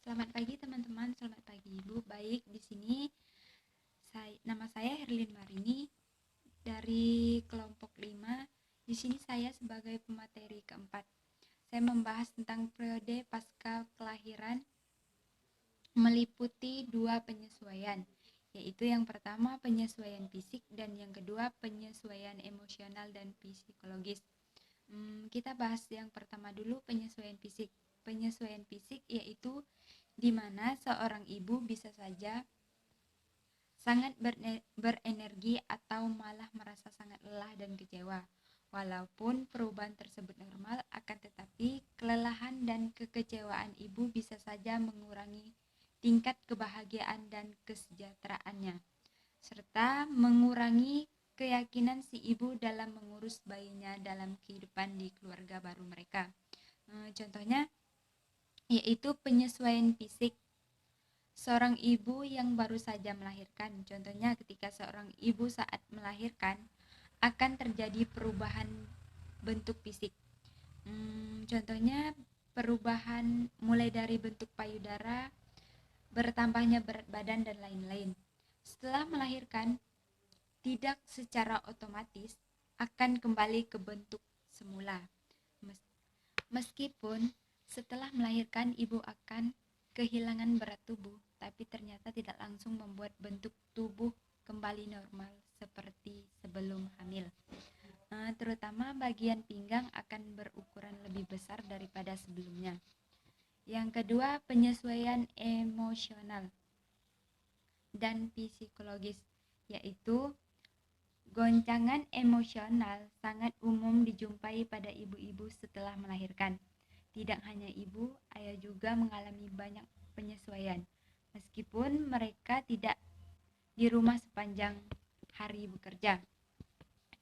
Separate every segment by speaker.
Speaker 1: Selamat pagi teman-teman, selamat pagi Ibu. Baik, di sini nama saya Herlin Marini dari kelompok 5. Di sini saya sebagai pemateri keempat. Saya membahas tentang periode pasca kelahiran meliputi 2 penyesuaian, yaitu yang pertama penyesuaian fisik dan yang kedua penyesuaian emosional dan psikologis. Kita bahas yang pertama dulu, penyesuaian fisik. Penyesuaian fisik yaitu di mana seorang ibu bisa saja sangat berenergi atau malah merasa sangat lelah dan kecewa. Walaupun perubahan tersebut normal, akan tetapi kelelahan dan kekecewaan ibu bisa saja mengurangi tingkat kebahagiaan dan kesejahteraannya, serta mengurangi keyakinan si ibu dalam mengurus bayinya dalam kehidupan di keluarga baru mereka. Contohnya yaitu penyesuaian fisik seorang ibu yang baru saja melahirkan. Contohnya ketika seorang ibu saat melahirkan akan terjadi perubahan bentuk fisik. Contohnya perubahan mulai dari bentuk payudara, bertambahnya berat badan dan lain-lain. Setelah melahirkan, tidak secara otomatis akan kembali ke bentuk semula. Meskipun setelah melahirkan ibu akan kehilangan berat tubuh, tapi ternyata tidak langsung membuat bentuk tubuh kembali normal seperti sebelum hamil. Terutama bagian pinggang akan berukuran lebih besar daripada sebelumnya. Yang kedua, penyesuaian emosional dan psikologis, yaitu goncangan emosional sangat umum dijumpai pada ibu-ibu setelah melahirkan. Tidak hanya ibu, ayah juga mengalami banyak penyesuaian, meskipun mereka tidak di rumah sepanjang hari bekerja.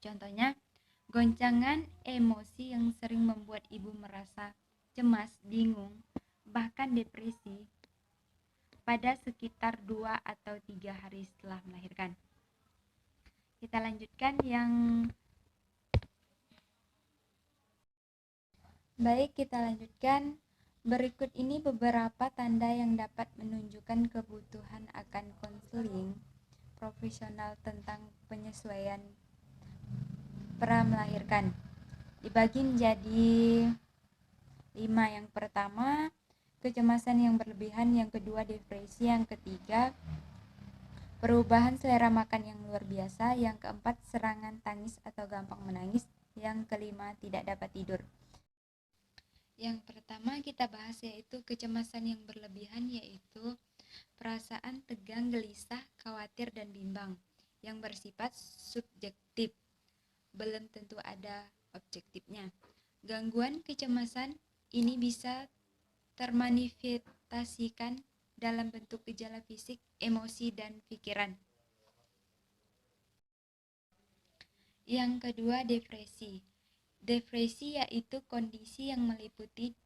Speaker 1: Contohnya, goncangan emosi yang sering membuat ibu merasa cemas, bingung, bahkan depresi pada sekitar 2 atau 3 hari setelah melahirkan. Kita lanjutkan yang Berikut ini beberapa tanda yang dapat menunjukkan kebutuhan akan konseling profesional tentang penyesuaian pra melahirkan. Dibagi menjadi 5. Yang pertama, kecemasan yang berlebihan. Yang kedua, depresi. Yang ketiga, perubahan selera makan yang luar biasa. Yang keempat, serangan tangis atau gampang menangis. Yang kelima, tidak dapat tidur. Yang pertama kita bahas yaitu kecemasan yang berlebihan, yaitu perasaan tegang, gelisah, khawatir, dan bimbang yang bersifat subjektif, belum tentu ada objektifnya. Gangguan kecemasan ini bisa termanifestasikan dalam bentuk gejala fisik, emosi, dan pikiran. Yang kedua, depresi. Depresi yaitu kondisi yang meliputi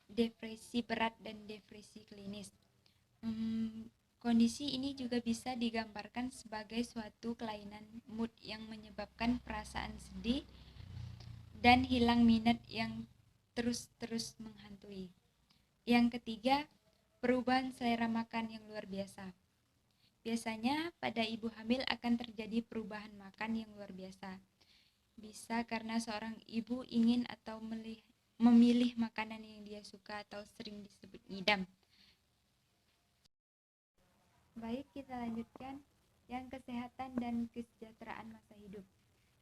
Speaker 1: depresi berat dan depresi klinis. Kondisi ini juga bisa digambarkan sebagai suatu kelainan mood yang menyebabkan perasaan sedih dan hilang minat yang terus-terus menghantui. Yang ketiga, perubahan selera makan yang luar biasa. Biasanya pada ibu hamil akan terjadi perubahan makan yang luar biasa. Bisa karena seorang ibu ingin atau memilih makanan yang dia suka atau sering disebut ngidam. Baik, kita lanjutkan yang kesehatan dan kesejahteraan masa hidup.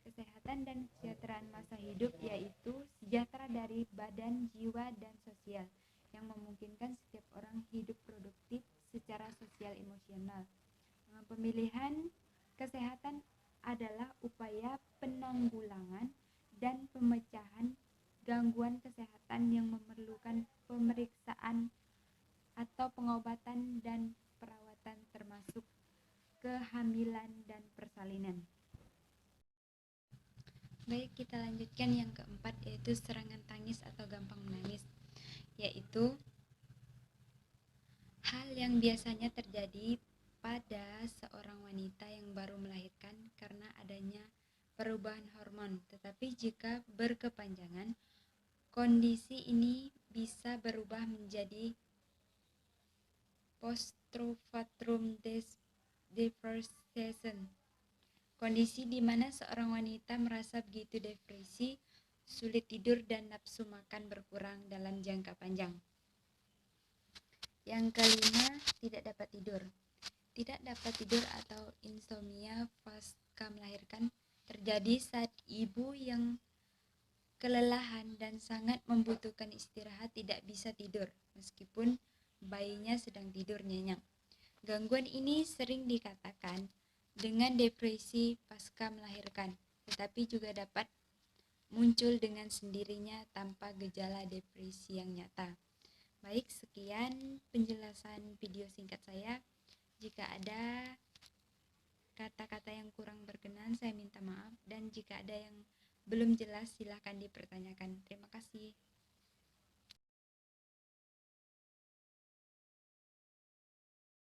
Speaker 1: Kesehatan dan kesejahteraan masa hidup yaitu sejahtera dari badan, jiwa, dan sosial yang memungkinkan setiap orang hidup produktif secara sosial emosional. Pemilihan kesehatan adalah upaya penanggulangan dan pemecahan gangguan kesehatan yang memerlukan pemeriksaan atau pengobatan dan perawatan termasuk kehamilan dan persalinan. Baik, kita lanjutkan yang keempat yaitu serangan tangis atau gampang menangis, yaitu hal yang biasanya terjadi pada seorang wanita yang baru melahirkan karena adanya perubahan hormon, tetapi jika berkepanjangan, kondisi ini bisa berubah menjadi postpartum depression, kondisi di mana seorang wanita merasa begitu depresi, sulit tidur dan nafsu makan berkurang dalam jangka panjang. Yang kelima, tidak dapat tidur. Tidak dapat tidur atau insomnia pasca melahirkan terjadi saat ibu yang kelelahan dan sangat membutuhkan istirahat tidak bisa tidur meskipun bayinya sedang tidur nyenyak. Gangguan ini sering dikatakan dengan depresi pasca melahirkan, tetapi juga dapat muncul dengan sendirinya tanpa gejala depresi yang nyata. Baik, sekian penjelasan video singkat saya. Jika ada kata-kata yang kurang berkenan, saya minta maaf. Dan jika ada yang belum jelas, silahkan dipertanyakan. Terima